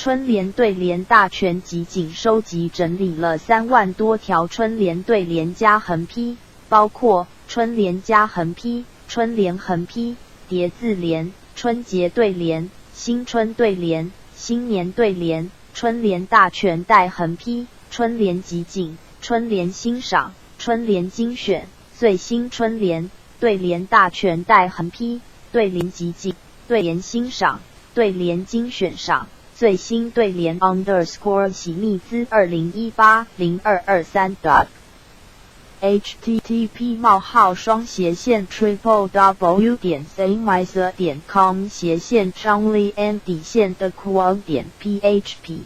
春联对联大全集仅收集整理了3万多条春联对联加横批，包括春联加横批、春联横批、叠字联、春节对联、新春对联、新年对联、春联大全带横批、春联集锦、春联欣赏、春联精选、最新春联、对联大全带横批、对联集锦、对联欣赏、对联精选赏、最新对联_喜密兹2018-0223. http://www.samiser.com/changlian_de_quo.php